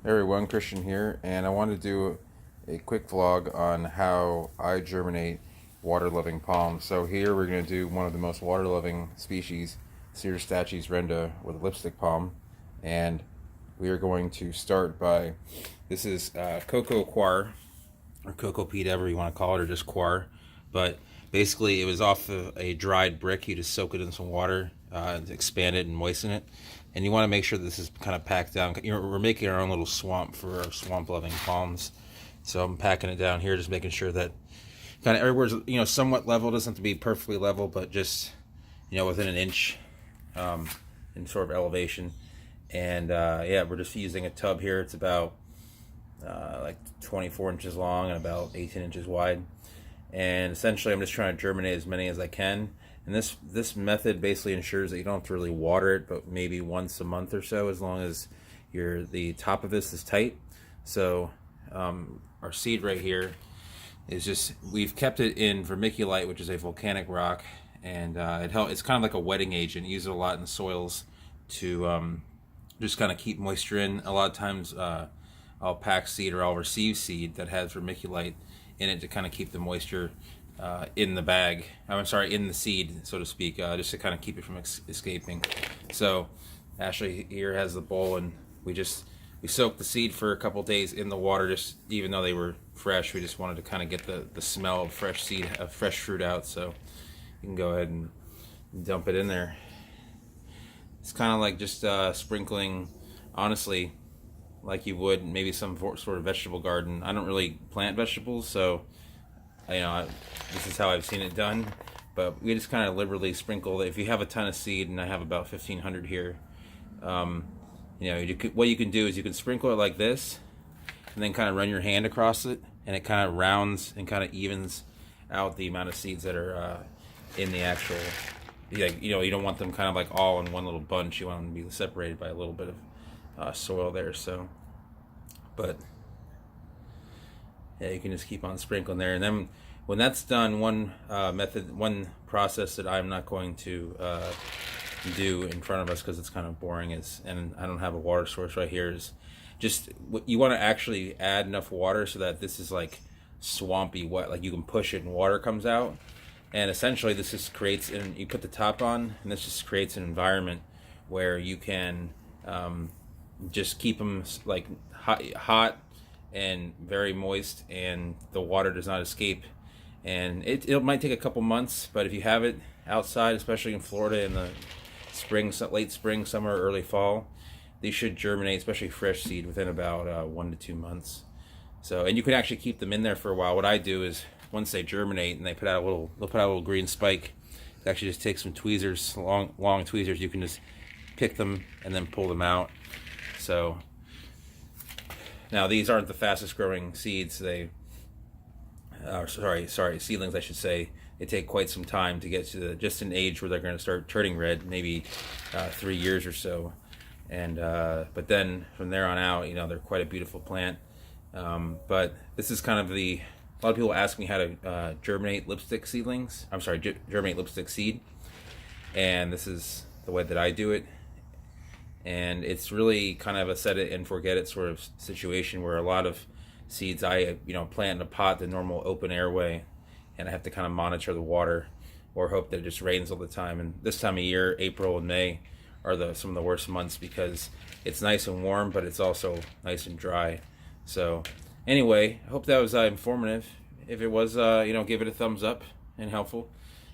Hey everyone, Christian here, and I wanted to do a quick vlog on how I germinate water-loving palms. So here we're going to do one of the most water-loving species, Cyrtostachys renda, with a lipstick palm, and we are going to start by, this is cocoa coir, or cocoa peat, whatever you want to call it, or just coir, but basically it was off of a dried brick. You just soak it in some water, expand it and moisten it, and you want to make sure this is kind of packed down. We're making our own little swamp for our swamp loving palms, so I'm packing it down here, just making sure that kind of everywhere's somewhat level. It doesn't have to be perfectly level, but just within an inch in sort of elevation. And yeah, we're just using a tub here. It's about like 24 inches long and about 18 inches wide, and essentially I'm just trying to germinate as many as I can. And this method basically ensures that you don't have to really water it, but maybe once a month or so, as long as the top of this is tight. So our seed right here is just, we've kept it in vermiculite, which is a volcanic rock, and it's kind of like a wetting agent. You use it a lot in soils to just kind of keep moisture in. A lot of times I'll pack seed or I'll receive seed that has vermiculite in it to kind of keep the moisture in the bag. I'm sorry, in the seed, so to speak, just to kind of keep it from escaping. So Ashley here has the bowl, and we soaked the seed for a couple days in the water. Just even though they were fresh, we just wanted to kind of get the smell of fresh seed, of fresh fruit out. So you can go ahead and dump it in there. It's kind of like just sprinkling, honestly, like you would maybe some sort of vegetable garden. I don't really plant vegetables, so this is how I've seen it done. But we just kind of liberally sprinkle it. If you have a ton of seed, and I have about 1,500 here, what you can do is you can sprinkle it like this, and then kind of run your hand across it, and it kind of rounds and kind of evens out the amount of seeds that are in the actual. You don't want them kind of like all in one little bunch. You want them to be separated by a little bit of soil there. So, but yeah, you can just keep on sprinkling there, and then when that's done, one process that I'm not going to do in front of us because it's kind of boring and I don't have a water source right here, is just you want to actually add enough water so that this is like swampy wet, like you can push it and water comes out. And essentially this just creates, and you put the top on, and this just creates an environment where you can just keep them like hot and very moist, and the water does not escape. And it might take a couple months, but if you have it outside, especially in Florida in the spring, late spring, summer, early fall, these should germinate, especially fresh seed, within about 1 to 2 months. So, and you can actually keep them in there for a while. What I do is, once they germinate and they'll put out a little green spike, actually just take some tweezers, long tweezers. You can just pick them and then pull them out. So now these aren't the fastest growing seeds. Seedlings, I should say. They take quite some time to get to just an age where they're going to start turning red, maybe 3 years or so. And but then from there on out, they're quite a beautiful plant. But this is kind of a lot of people ask me how to germinate lipstick seedlings. I'm sorry, germinate lipstick seed. And this is the way that I do it. And it's really kind of a set it and forget it sort of situation, where a lot of seeds I plant in a pot the normal open air way, and I have to kind of monitor the water or hope that it just rains all the time. And this time of year, April and May, are some of the worst months because it's nice and warm, but it's also nice and dry. So anyway, I hope that was informative. If it was, give it a thumbs up and helpful.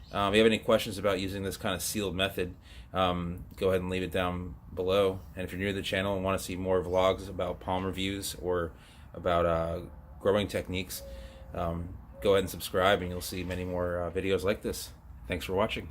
If you have any questions about using this kind of sealed method, go ahead and leave it down below. And if you're new to the channel and want to see more vlogs about palm reviews or about growing techniques, go ahead and subscribe, and you'll see many more videos like this. Thanks for watching.